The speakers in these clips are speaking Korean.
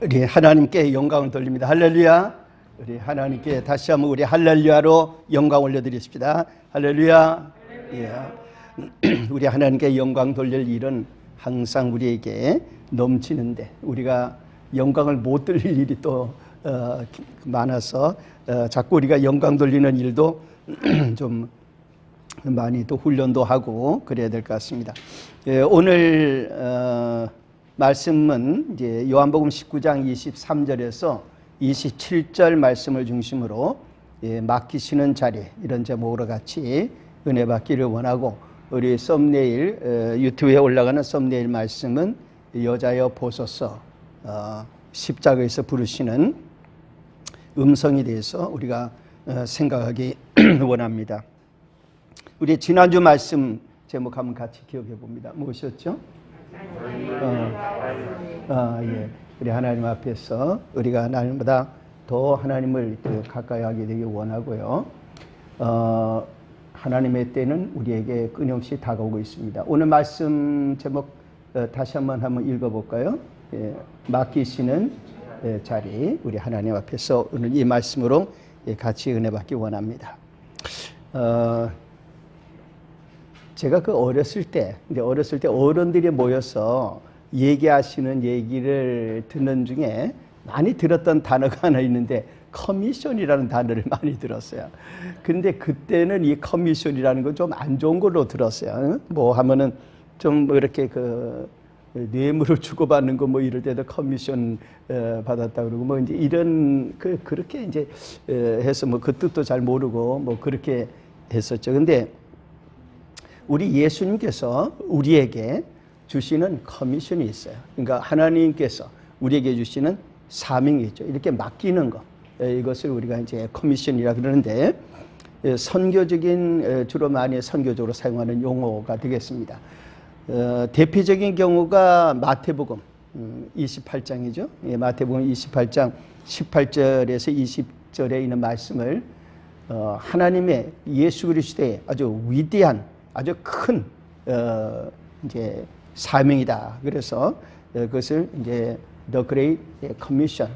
우리 하나님께 영광을 돌립니다. 할렐루야. 우리 하나님께 다시 한번 우리 할렐루야로 영광 올려드리십시다. 할렐루야. 예. 우리 하나님께 영광 돌릴 일은 항상 우리에게 넘치는데 우리가 영광을 못 돌릴 일이 또 많아서 자꾸 우리가 영광 돌리는 일도 좀 많이 또 훈련도 하고 그래야 될 것 같습니다. 예, 오늘 말씀은 이제 요한복음 19장 23절에서 27절 말씀을 중심으로 맡기시는 자리 이런 제목으로 같이 은혜 받기를 원하고, 우리 썸네일 유튜브에 올라가는 썸네일 말씀은 여자여 보소서, 십자가에서 부르시는 음성에 대해서 우리가 생각하기 원합니다. 우리 지난주 말씀 제목 한번 같이 기억해 봅니다. 무엇이었죠? 예. 우리 하나님 앞에서 우리가 날마다 더 하나님을 가까이 하게 되길 원하고요. 하나님의 때는 우리에게 끊임없이 다가오고 있습니다. 오늘 말씀 제목 다시 한번 읽어볼까요? 예. 맡기시는 자리, 우리 하나님 앞에서 오늘 이 말씀으로 같이 은혜 받기 원합니다. 제가 어렸을 때 어른들이 모여서 얘기하시는 얘기를 듣는 중에 많이 들었던 단어가 하나 있는데, 커미션이라는 단어를 많이 들었어요. 근데 그때는 이 커미션이라는 건 좀 안 좋은 걸로 들었어요. 뭐 하면은 좀 이렇게 뇌물을 주고받는 거 뭐 이럴 때도 커미션 받았다 그러고 뭐 이제 이런 그렇게 이제 해서 뭐 그 뜻도 잘 모르고 뭐 그렇게 했었죠. 근데 우리 예수님께서 우리에게 주시는 커미션이 있어요. 그러니까 하나님께서 우리에게 주시는 사명이 있죠. 이렇게 맡기는 거, 이것을 우리가 이제 커미션이라 그러는데, 선교적인 주로 많이 선교적으로 사용하는 용어가 되겠습니다. 대표적인 경우가 마태복음 28장이죠. 마태복음 28장 18절에서 20절에 있는 말씀을 하나님의 예수 그리스도의 아주 위대한, 아주 큰 이제 사명이다. 그래서 그것을 이제 The Great Commission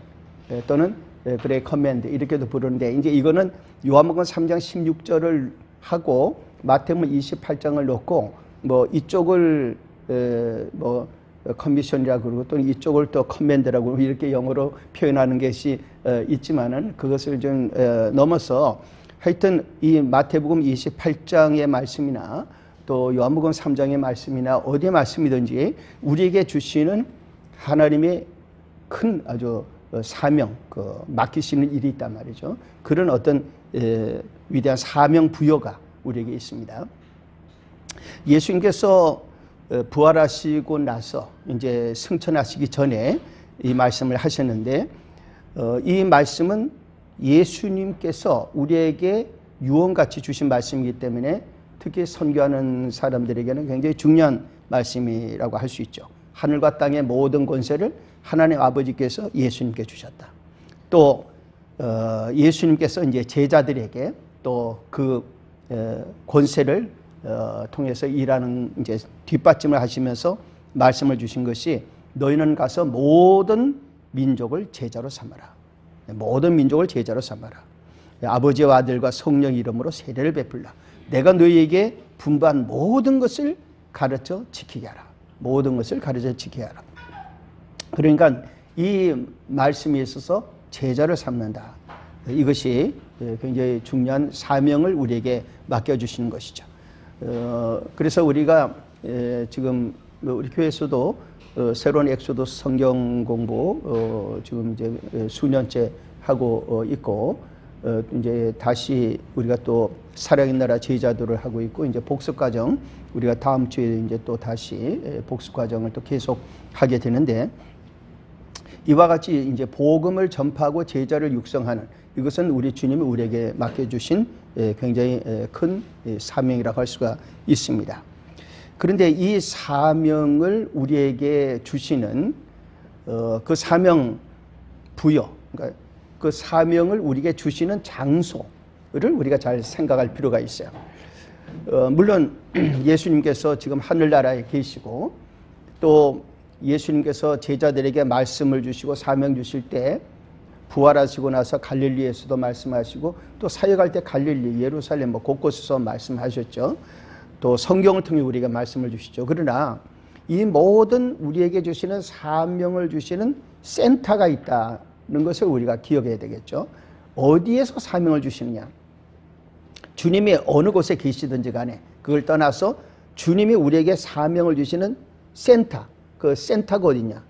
또는 Great Command 이렇게도 부르는데, 이제 이거는 요한복음 3장 16절을 하고 마태복음 28장을 놓고 뭐 이쪽을 뭐 커미션이라고 그러고 또는 이쪽을 또 커맨드라고 이렇게 영어로 표현하는 것이 있지만은 그것을 좀 넘어서 하여튼 이 마태복음 28장의 말씀이나 또 요한복음 3장의 말씀이나 어디의 말씀이든지 우리에게 주시는 하나님의 큰 아주 사명, 맡기시는 일이 있단 말이죠. 그런 어떤 위대한 사명 부여가 우리에게 있습니다. 예수님께서 부활하시고 나서 이제 승천하시기 전에 이 말씀을 하셨는데, 이 말씀은 예수님께서 우리에게 유언같이 주신 말씀이기 때문에 특히 선교하는 사람들에게는 굉장히 중요한 말씀이라고 할 수 있죠. 하늘과 땅의 모든 권세를 하나님 아버지께서 예수님께 주셨다. 또 예수님께서 이제 제자들에게 또 그 권세를 통해서 일하는 이제 뒷받침을 하시면서 말씀을 주신 것이, 너희는 가서 모든 민족을 제자로 삼아라. 모든 민족을 제자로 삼아라. 아버지와 아들과 성령 이름으로 세례를 베풀라. 내가 너희에게 분부한 모든 것을 가르쳐 지키게 하라. 모든 것을 가르쳐 지키게 하라. 그러니까 이 말씀에 있어서 제자를 삼는다. 이것이 굉장히 중요한 사명을 우리에게 맡겨주시는 것이죠. 그래서 우리가 지금 우리 교회에서도 새로운 엑소더스 성경 공부 지금 이제 수년째 하고 있고, 이제 다시 우리가 또 사랑의 나라 제자도를 하고 있고, 이제 복습 과정 우리가 다음 주에 이제 또 다시 복습 과정을 또 계속 하게 되는데, 이와 같이 이제 복음을 전파하고 제자를 육성하는, 이것은 우리 주님이 우리에게 맡겨주신 굉장히 큰 사명이라고 할 수가 있습니다. 그런데 이 사명을 우리에게 주시는 그 사명 부여, 그러니까 그 사명을 우리에게 주시는 장소를 우리가 잘 생각할 필요가 있어요. 물론 예수님께서 지금 하늘나라에 계시고 또 예수님께서 제자들에게 말씀을 주시고 사명 주실 때 부활하시고 나서 갈릴리에서도 말씀하시고 또 사역할 때 갈릴리, 예루살렘 곳곳에서 말씀하셨죠. 또 성경을 통해 우리에게 말씀을 주시죠. 그러나 이 모든 우리에게 주시는 사명을 주시는 센터가 있다는 것을 우리가 기억해야 되겠죠. 어디에서 사명을 주시느냐. 주님이 어느 곳에 계시든지 간에 그걸 떠나서 주님이 우리에게 사명을 주시는 센터, 그 센터가 어디냐.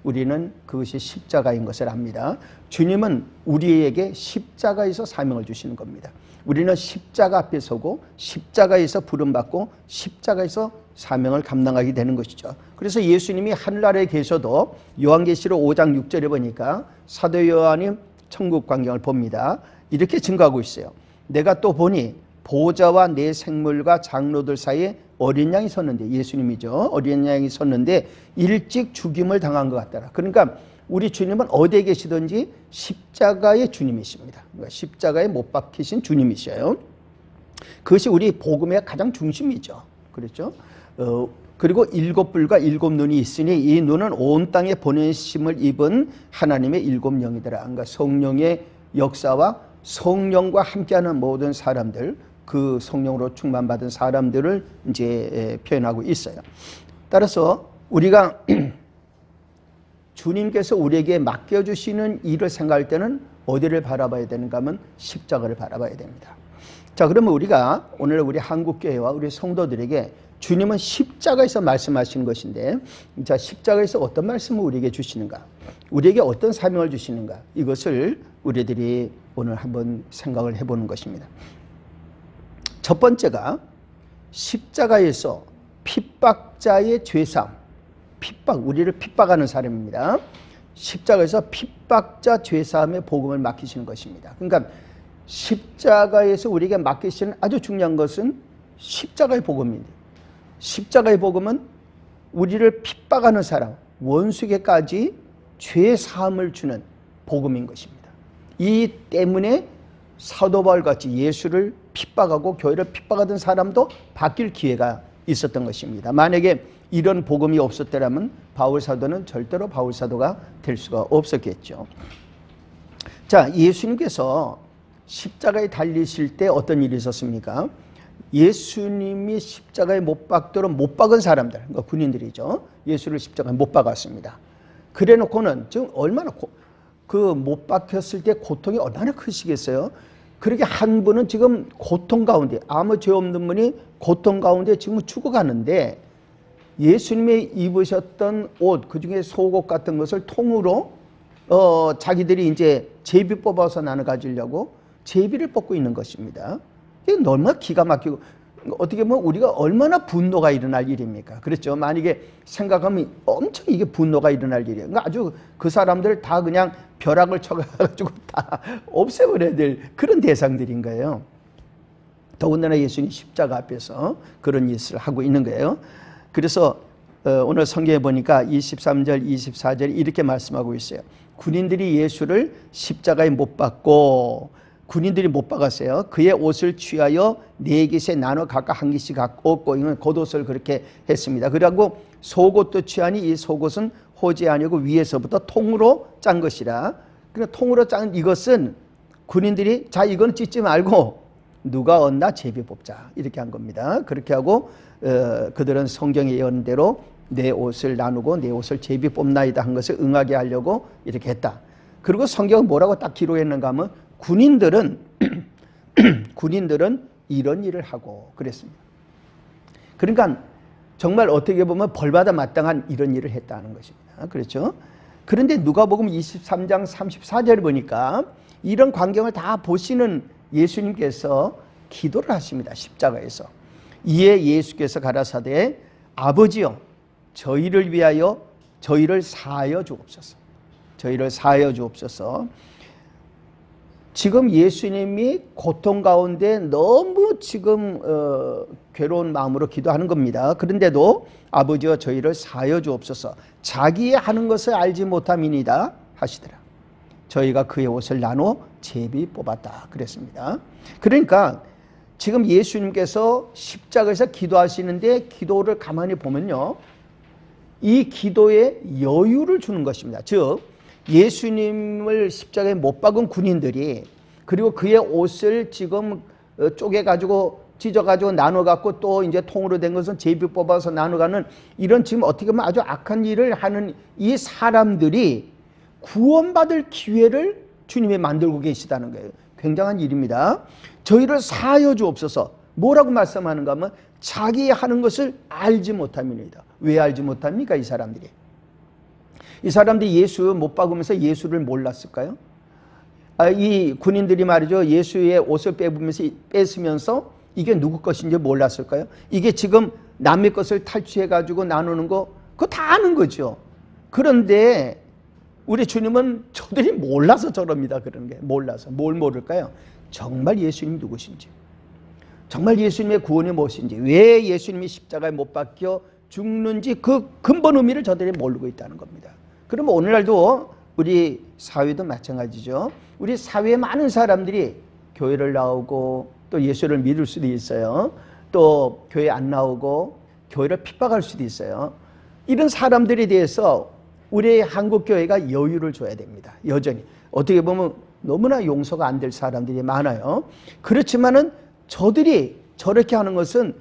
우리는 그것이 십자가인 것을 압니다. 주님은 우리에게 십자가에서 사명을 주시는 겁니다. 우리는 십자가 앞에 서고 십자가에서 부름받고 십자가에서 사명을 감당하게 되는 것이죠. 그래서 예수님이 하늘나라에 계셔도 요한계시록 5장 6절에 보니까 사도 요한이 천국 광경을 봅니다. 이렇게 증거하고 있어요. 내가 또 보니 보좌와 내 생물과 장로들 사이에 어린 양이 섰는데, 예수님이죠. 어린 양이 섰는데 일찍 죽임을 당한 것 같더라. 그러니까 우리 주님은 어디에 계시든지 십자가의 주님이십니다. 그러니까 십자가에 못 박히신 주님이셔요. 그것이 우리 복음의 가장 중심이죠. 그렇죠? 그리고 일곱 뿔과 일곱 눈이 있으니 이 눈은 온 땅에 보내심을 입은 하나님의 일곱 영이더라. 그러니까 성령의 역사와 성령과 함께하는 모든 사람들, 그 성령으로 충만받은 사람들을 이제 표현하고 있어요. 따라서 우리가 주님께서 우리에게 맡겨주시는 일을 생각할 때는 어디를 바라봐야 되는가 하면 십자가를 바라봐야 됩니다. 자, 그러면 우리가 오늘 우리 한국교회와 우리 성도들에게 주님은 십자가에서 말씀하시는 것인데, 자, 십자가에서 어떤 말씀을 우리에게 주시는가, 우리에게 어떤 사명을 주시는가, 이것을 우리들이 오늘 한번 생각을 해보는 것입니다. 첫 번째가 십자가에서 핍박자의 죄사함, 우리를 핍박하는 사람입니다. 십자가에서 핍박자 죄사함의 복음을 맡기시는 것입니다. 그러니까 십자가에서 우리에게 맡기시는 아주 중요한 것은 십자가의 복음입니다. 십자가의 복음은 우리를 핍박하는 사람, 원수에게까지 죄사함을 주는 복음인 것입니다. 이 때문에 사도 바울같이 예수를 핍박하고 교회를 핍박하던 사람도 바뀔 기회가 있었던 것입니다. 만약에 이런 복음이 없었더라면 바울 사도는 절대로 바울 사도가 될 수가 없었겠죠. 자, 예수님께서 십자가에 달리실 때 어떤 일이 있었습니까? 예수님이 십자가에 못 박도록 못 박은 사람들, 그러니까 군인들이죠. 예수를 십자가에 못 박았습니다. 그래 놓고는 지금 얼마나 그 못 박혔을 때 고통이 얼마나 크시겠어요? 그렇게 한 분은 지금 고통 가운데, 아무 죄 없는 분이 고통 가운데 지금 죽어가는데 예수님이 입으셨던 옷, 그중에 속옷 같은 것을 통으로 자기들이 이제 제비 뽑아서 나눠 가지려고 제비를 뽑고 있는 것입니다. 이게 얼마나 기가 막히고, 어떻게 보면 우리가 얼마나 분노가 일어날 일입니까? 그렇죠. 만약에 생각하면 엄청 이게 분노가 일어날 일이에요. 그러니까 아주 그 사람들 다 그냥 벼락을 쳐가지고 다 없애버려야 될 그런 대상들인 거예요. 더군다나 예수님 십자가 앞에서 그런 일을 하고 있는 거예요. 그래서 오늘 성경에 보니까 23절, 24절 이렇게 말씀하고 있어요. 군인들이 예수를 십자가에 못 박고, 군인들이 못 박았어요. 그의 옷을 취하여 네 깃에 나눠 각각 한 깃씩 얻고, 이건 겉옷을 그렇게 했습니다. 그리고 속옷도 취하니 이 속옷은 호지 아니고 위에서부터 통으로 짠 것이라. 그러니까 통으로 짠 이것은 군인들이 자, 이건 찢지 말고 누가 얻나 제비 뽑자, 이렇게 한 겁니다. 그렇게 하고 그들은 성경의 예언대로 내 옷을 나누고 내 옷을 제비 뽑나이다 한 것을 응하게 하려고 이렇게 했다. 그리고 성경은 뭐라고 딱 기록했는가 하면 군인들은 이런 일을 하고 그랬습니다. 그러니까 정말 어떻게 보면 벌받아 마땅한 이런 일을 했다는 것입니다. 그렇죠? 그런데 누가복음 23장 34절을 보니까 이런 광경을 다 보시는 예수님께서 기도를 하십니다. 십자가에서. 이에 예수께서 가라사대 아버지여 저희를 위하여 저희를 사하여 주옵소서. 저희를 사하여 주옵소서. 지금 예수님이 고통 가운데 너무 지금 괴로운 마음으로 기도하는 겁니다. 그런데도 아버지여 저희를 사하여 주옵소서. 자기의 하는 것을 알지 못함이니이다 하시더라. 저희가 그의 옷을 나눠 제비 뽑았다 그랬습니다. 그러니까 지금 예수님께서 십자가에서 기도하시는데 기도를 가만히 보면요, 이 기도에 여유를 주는 것입니다. 즉 예수님을 십자가에 못 박은 군인들이 그리고 그의 옷을 지금 쪼개가지고 찢어가지고 나눠갖고 또 이제 통으로 된 것은 제비 뽑아서 나눠가는 이런 지금 어떻게 보면 아주 악한 일을 하는 이 사람들이 구원받을 기회를 주님이 만들고 계시다는 거예요. 굉장한 일입니다. 저희를 사하여 주옵소서. 뭐라고 말씀하는가 하면 자기 하는 것을 알지 못함이니이다. 왜 알지 못합니까? 이 사람들이 예수 못 박으면서 예수를 몰랐을까요? 이 군인들이 말이죠. 예수의 옷을 뺏으면서 이게 누구 것인지 몰랐을까요? 이게 지금 남의 것을 탈취해가지고 나누는 거 그거 다 아는 거죠. 그런데 우리 주님은 저들이 몰라서 저럽니다. 그런 게 몰라서. 뭘 모를까요? 정말 예수님 누구신지, 정말 예수님의 구원이 무엇인지, 왜 예수님이 십자가에 못 박혀 죽는지 그 근본 의미를 저들이 모르고 있다는 겁니다. 그러면 오늘날도 우리 사회도 마찬가지죠. 우리 사회에 많은 사람들이 교회를 나오고 또 예수를 믿을 수도 있어요. 또 교회 안 나오고 교회를 핍박할 수도 있어요. 이런 사람들에 대해서 우리 한국교회가 여유를 줘야 됩니다. 여전히 어떻게 보면 너무나 용서가 안 될 사람들이 많아요. 그렇지만은 저들이 저렇게 하는 것은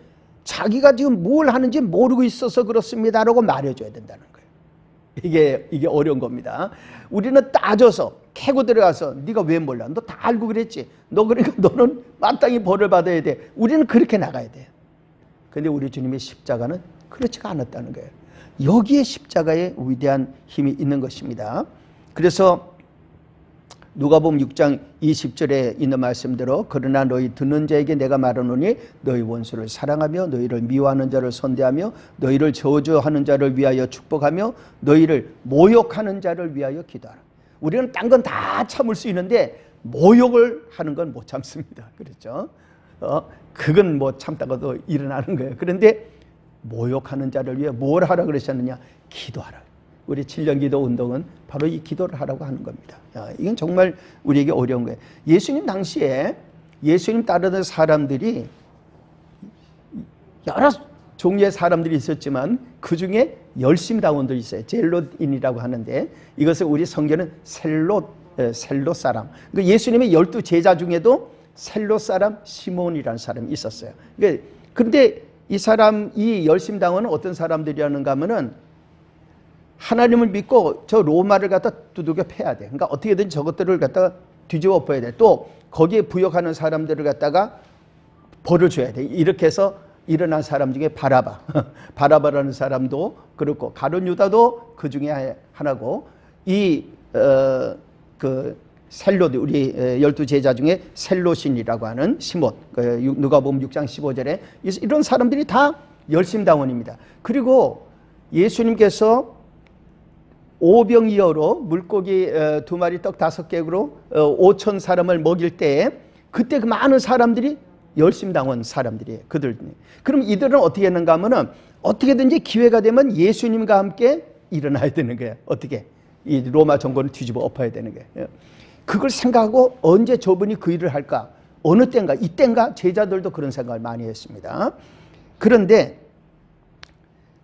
자기가 지금 뭘 하는지 모르고 있어서 그렇습니다라고 말해줘야 된다는 거예요. 이게 어려운 겁니다. 우리는 따져서 캐고 들어가서 네가 왜 몰라? 너 다 알고 그랬지. 너 그러니까 너는 마땅히 벌을 받아야 돼. 우리는 그렇게 나가야 돼요. 근데 우리 주님의 십자가는 그렇지가 않았다는 거예요. 여기에 십자가에 위대한 힘이 있는 것입니다. 그래서 누가복음 6장 20절에 있는 말씀대로 그러나 너희 듣는 자에게 내가 말하노니 너희 원수를 사랑하며 너희를 미워하는 자를 선대하며 너희를 저주하는 자를 위하여 축복하며 너희를 모욕하는 자를 위하여 기도하라. 우리는 딴 건 다 참을 수 있는데 모욕을 하는 건 못 참습니다. 그렇죠? 그건 뭐 참다가도 일어나는 거예요. 그런데 모욕하는 자를 위해 뭘 하라 그러셨느냐? 기도하라. 우리 7년 기도 운동은 바로 이 기도를 하라고 하는 겁니다. 이건 정말 우리에게 어려운 거예요. 예수님 당시에 예수님 따르던 사람들이 여러 종류의 사람들이 있었지만 그 중에 열심당원들이 있어요. 젤롯인이라고 하는데 이것을 우리 성경은 셀롯 사람. 예수님의 12 제자 중에도 셀롯 사람 시몬이라는 사람이 있었어요. 그런데 이 열심당원은 어떤 사람들이라는가 하면은 하나님을 믿고 저 로마를 갖다 두들겨 패야 돼. 그러니까 어떻게든 저것들을 갖다가 뒤집어 엎어야 돼. 또 거기에 부역하는 사람들을 갖다가 벌을 줘야 돼. 이렇게 해서 일어난 사람 중에 바라바라는 사람도 그렇고 가룟 유다도 그 중에 하나고 그 셀롯 우리 12 제자 중에 셀롯인이라고 하는 시몬 누가복음 6장 15절에 이런 사람들이 다 열심당원입니다. 그리고 예수님께서 오병이어로 물고기 2마리 떡 5개로 5천 사람을 먹일 때 그때 그 많은 사람들이 열심당원 사람들이에요. 그들. 그럼 이들은 어떻게 했는가 하면은 어떻게든지 기회가 되면 예수님과 함께 일어나야 되는 거예요. 어떻게? 이 로마 정권을 뒤집어 엎어야 되는 거예요. 그걸 생각하고 언제 저분이 그 일을 할까? 어느 때인가? 이때인가? 제자들도 그런 생각을 많이 했습니다. 그런데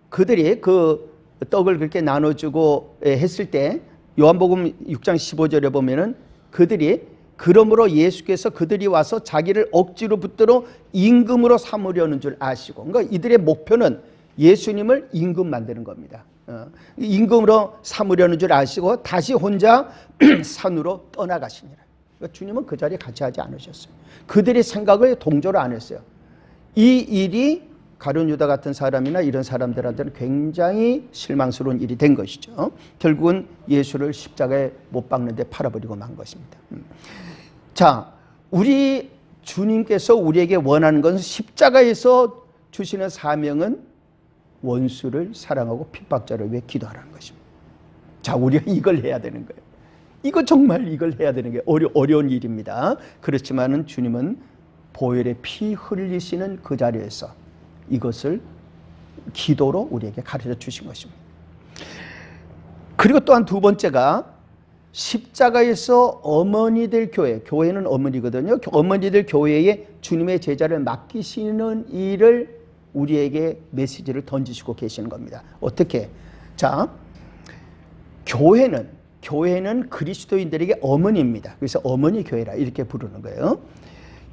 그들이 그 떡을 그렇게 나눠주고 했을 때 요한복음 6장 15절에 보면은 그들이 그러므로 예수께서 그들이 와서 자기를 억지로 붙들어 임금으로 삼으려는 줄 아시고, 그러니까 이들의 목표는 예수님을 임금 만드는 겁니다. 임금으로 삼으려는 줄 아시고 다시 혼자 산으로 떠나가시니라. 그러니까 주님은 그 자리에 같이 하지 않으셨어요. 그들의 생각을 동조를 안 했어요. 이 일이 가룟 유다 같은 사람이나 이런 사람들한테는 굉장히 실망스러운 일이 된 것이죠. 결국은 예수를 십자가에 못 박는데 팔아버리고 만 것입니다. 자, 우리 주님께서 우리에게 원하는 것은 십자가에서 주시는 사명은 원수를 사랑하고 핍박자를 위해 기도하라는 것입니다. 자, 우리가 이걸 해야 되는 거예요. 이거 정말 이걸 해야 되는 게 어려운 일입니다. 그렇지만은 주님은 보혈의 피 흘리시는 그 자리에서 이것을 기도로 우리에게 가르쳐 주신 것입니다. 그리고 또한 두 번째가 십자가에서 어머니들 교회는 어머니거든요. 어머니들 교회에 주님의 제자를 맡기시는 일을 우리에게 메시지를 던지시고 계시는 겁니다. 어떻게? 자, 교회는 그리스도인들에게 어머니입니다. 그래서 어머니 교회라 이렇게 부르는 거예요.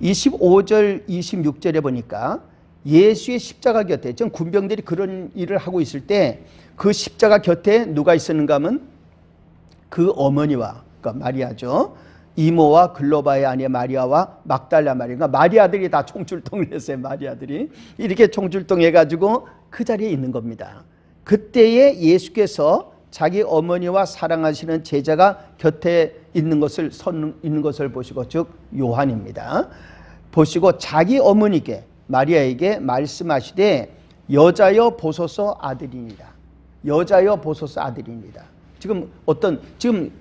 25절, 26절에 보니까 예수의 십자가 곁에, 지금 군병들이 그런 일을 하고 있을 때 그 십자가 곁에 누가 있었는가 하면 그 어머니와, 그러니까 마리아죠. 이모와 글로바의 아내 마리아와 막달라 마리아. 그러니까 마리아들이 다 총출동을 했어요. 마리아들이. 이렇게 총출동해가지고 그 자리에 있는 겁니다. 그때에 예수께서 자기 어머니와 사랑하시는 제자가 곁에 있는 것을 보시고, 즉 요한입니다. 보시고 자기 어머니께, 마리아에게 말씀하시되 여자여 보소서 아들이니라. 여자여 보소서 아들이니라. 지금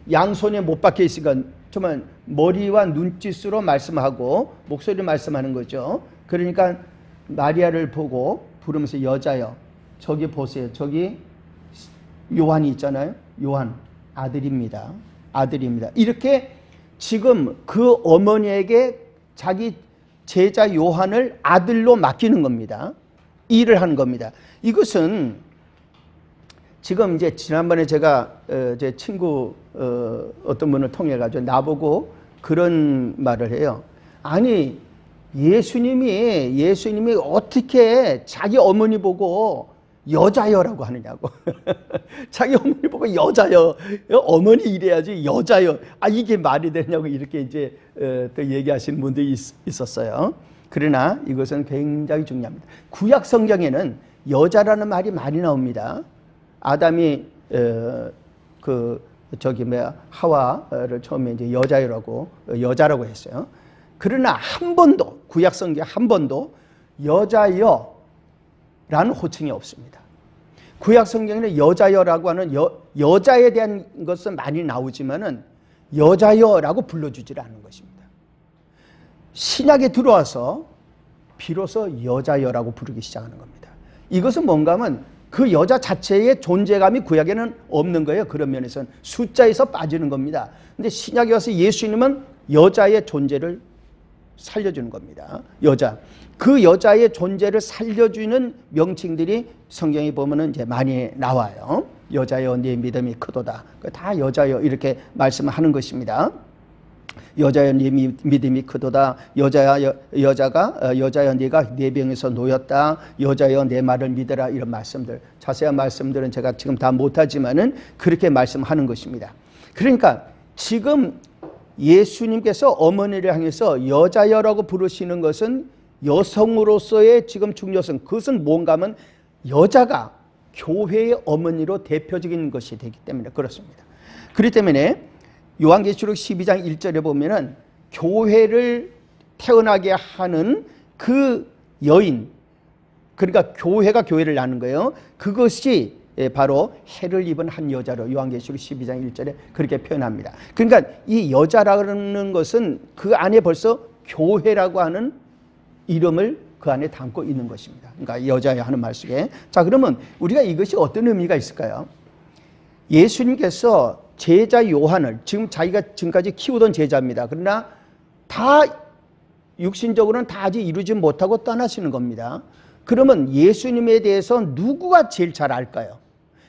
양손에 못 박혀 있으니까 정말 머리와 눈짓으로 말씀하고 목소리로 말씀하는 거죠. 그러니까 마리아를 보고 부르면서 여자여, 저기 보세요. 저기 요한이 있잖아요. 요한, 아들입니다. 아들입니다. 이렇게 지금 그 어머니에게 자기 제자 요한을 아들로 맡기는 겁니다. 일을 하는 겁니다. 이것은 지금 이제 지난번에 제가 제 친구 어떤 분을 통해 가지고 나보고 그런 말을 해요. 아니, 예수님이 어떻게 자기 어머니 보고 여자여라고 하느냐고. 자기 어머니 보고 여자여, 어머니 이래야지 여자여. 아, 이게 말이 되냐고 이렇게 이제 또 얘기하시는 분들이 있었어요. 그러나 이것은 굉장히 중요합니다. 구약 성경에는 여자라는 말이 많이 나옵니다. 아담이 하와를 처음에 이제 여자라고 했어요. 그러나 한 번도, 구약 성경 한 번도 여자여라는 호칭이 없습니다. 구약 성경에는 여자여라고 하는 여자에 대한 것은 많이 나오지만은 여자여라고 불러주질 않는 것입니다. 신약에 들어와서 비로소 여자여라고 부르기 시작하는 겁니다. 이것은 뭔가 하면 그 여자 자체의 존재감이 구약에는 없는 거예요. 그런 면에서는 숫자에서 빠지는 겁니다. 근데 신약에 와서 예수님은 여자의 존재를 살려주는 겁니다. 여자. 그 여자의 존재를 살려주는 명칭들이 성경에 보면은 이제 많이 나와요. 여자여, 네 믿음이 크도다. 다 여자여 이렇게 말씀하는 것입니다. 여자여, 네 믿음이 크도다. 여자여, 네가 네 병에서 놓였다. 여자여, 내 말을 믿어라. 이런 말씀들, 자세한 말씀들은 제가 지금 다 못하지만은 그렇게 말씀하는 것입니다. 그러니까 지금 예수님께서 어머니를 향해서 여자여라고 부르시는 것은 여성으로서의 지금 중요성, 그것은 뭔가 하면 여자가 교회의 어머니로 대표적인 것이 되기 때문에 그렇습니다. 그렇기 때문에 요한계시록 12장 1절에 보면은 교회를 태어나게 하는 그 여인, 그러니까 교회가 교회를 낳는 거예요. 그것이 바로 해를 입은 한 여자로 요한계시록 12장 1절에 그렇게 표현합니다. 그러니까 이 여자라는 것은 그 안에 벌써 교회라고 하는 이름을 그 안에 담고 있는 것입니다. 그러니까 여자야 하는 말 속에. 자, 그러면 우리가 이것이 어떤 의미가 있을까요? 예수님께서 제자 요한을, 지금 자기가 지금까지 키우던 제자입니다. 그러나 다 육신적으로는 다 아직 이루지 못하고 떠나시는 겁니다. 그러면 예수님에 대해서 누구가 제일 잘 알까요?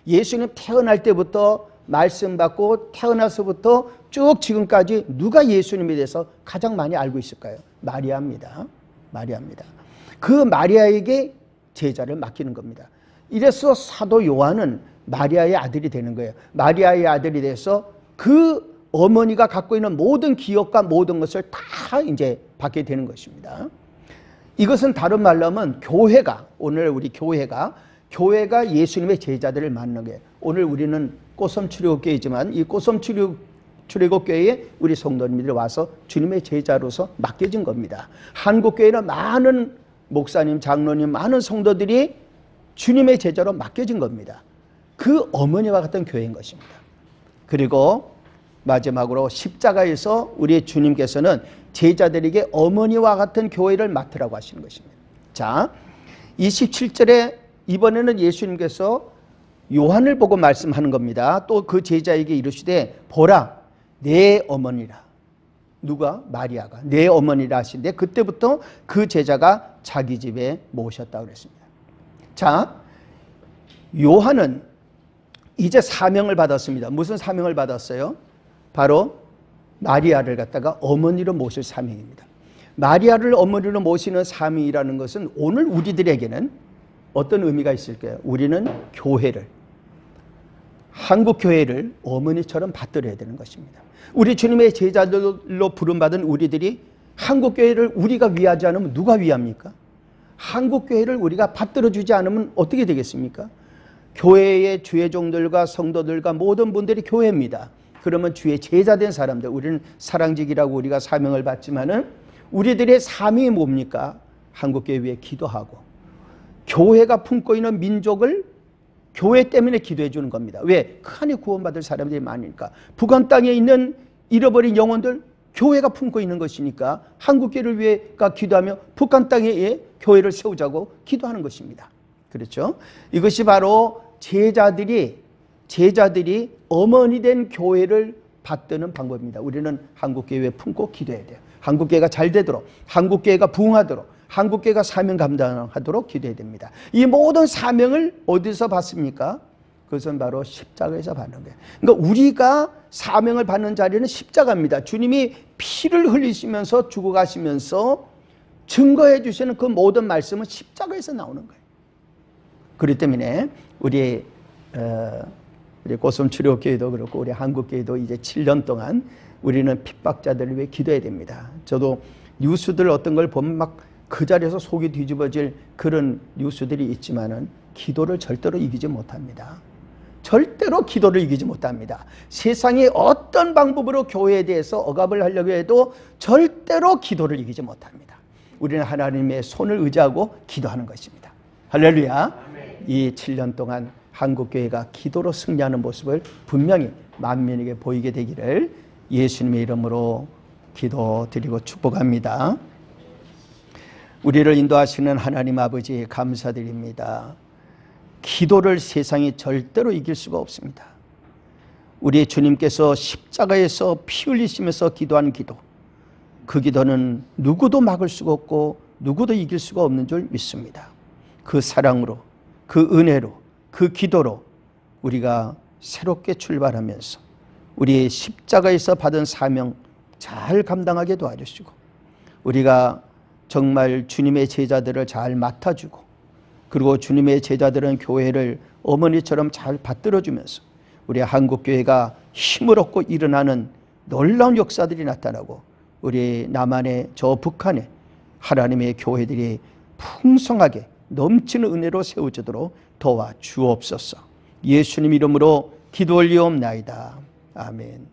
예수님 태어날 때부터 말씀 받고 태어나서부터 쭉 지금까지 누가 예수님에 대해서 가장 많이 알고 있을까요? 마리아입니다. 마리아입니다. 그 마리아에게 제자를 맡기는 겁니다. 이래서 사도 요한은 마리아의 아들이 되는 거예요. 마리아의 아들이 돼서 그 어머니가 갖고 있는 모든 기억과 모든 것을 다 이제 받게 되는 것입니다. 이것은 다른 말로 하면 교회가, 오늘 우리 교회가 예수님의 제자들을 맡는 거예요. 오늘 우리는 꽃섬 출애굽교회이지만 이 꽃섬 출애굽교회에 우리 성도님들이 와서 주님의 제자로서 맡겨진 겁니다. 한국교회는 많은 목사님, 장로님, 많은 성도들이 주님의 제자로 맡겨진 겁니다. 그 어머니와 같은 교회인 것입니다. 그리고 마지막으로 십자가에서 우리 주님께서는 제자들에게 어머니와 같은 교회를 맡으라고 하시는 것입니다. 자, 27절에 이번에는 예수님께서 요한을 보고 말씀하는 겁니다. 또 그 제자에게 이르시되 보라 내 어머니라. 누가? 마리아가 내 어머니라 하시는데 그때부터 그 제자가 자기 집에 모셨다고 그랬습니다. 자, 요한은 이제 사명을 받았습니다. 무슨 사명을 받았어요? 바로 마리아를 갖다가 어머니로 모실 사명입니다. 마리아를 어머니로 모시는 사명이라는 것은 오늘 우리들에게는 어떤 의미가 있을까요? 우리는 교회를, 한국 교회를 어머니처럼 받들어야 되는 것입니다. 우리 주님의 제자들로 부름받은 우리들이 한국 교회를 우리가 위하지 않으면 누가 위합니까? 한국 교회를 우리가 받들어주지 않으면 어떻게 되겠습니까? 교회의 주의 종들과 성도들과 모든 분들이 교회입니다. 그러면 주의 제자된 사람들, 우리는 사랑직이라고 우리가 사명을 받지만은 우리들의 사명이 뭡니까? 한국교회 위해 기도하고 교회가 품고 있는 민족을 교회 때문에 기도해 주는 겁니다. 왜? 그 안에 구원받을 사람들이 많으니까. 북한 땅에 있는 잃어버린 영혼들, 교회가 품고 있는 것이니까 한국교회를 위해가 기도하며 북한 땅에 교회를 세우자고 기도하는 것입니다. 그렇죠? 이것이 바로 제자들이 어머니 된 교회를 받드는 방법입니다. 우리는 한국교회 품고 기도해야 돼요. 한국교회가 잘 되도록, 한국교회가 부흥하도록, 한국교회가 사명 감당하도록 기도해야 됩니다. 이 모든 사명을 어디서 받습니까? 그것은 바로 십자가에서 받는 거예요. 그러니까 우리가 사명을 받는 자리는 십자가입니다. 주님이 피를 흘리시면서 죽어가시면서 증거해 주시는 그 모든 말씀은 십자가에서 나오는 거예요. 그렇기 때문에 우리 고슴치료교회도 그렇고 우리 한국교회도 이제 7년 동안 우리는 핍박자들을 위해 기도해야 됩니다. 저도 뉴스들 어떤 걸 보면 막 그 자리에서 속이 뒤집어질 그런 뉴스들이 있지만은 기도를 절대로 이기지 못합니다. 절대로 기도를 이기지 못합니다. 세상의 어떤 방법으로 교회에 대해서 억압을 하려고 해도 절대로 기도를 이기지 못합니다. 우리는 하나님의 손을 의지하고 기도하는 것입니다. 할렐루야. 이 7년 동안 한국교회가 기도로 승리하는 모습을 분명히 만민에게 보이게 되기를 예수님의 이름으로 기도드리고 축복합니다. 우리를 인도하시는 하나님 아버지 감사드립니다. 기도를 세상이 절대로 이길 수가 없습니다. 우리 주님께서 십자가에서 피 흘리시면서 기도한 기도, 그 기도는 누구도 막을 수가 없고 누구도 이길 수가 없는 줄 믿습니다. 그 사랑으로, 그 은혜로, 그 기도로 우리가 새롭게 출발하면서 우리 십자가에서 받은 사명 잘 감당하게 도와주시고 우리가 정말 주님의 제자들을 잘 맡아주고 그리고 주님의 제자들은 교회를 어머니처럼 잘 받들어주면서 우리 한국교회가 힘을 얻고 일어나는 놀라운 역사들이 나타나고 우리 남한의 저 북한에 하나님의 교회들이 풍성하게 넘치는 은혜로 세워지도록 도와주옵소서. 예수님 이름으로 기도 올리옵나이다. 아멘.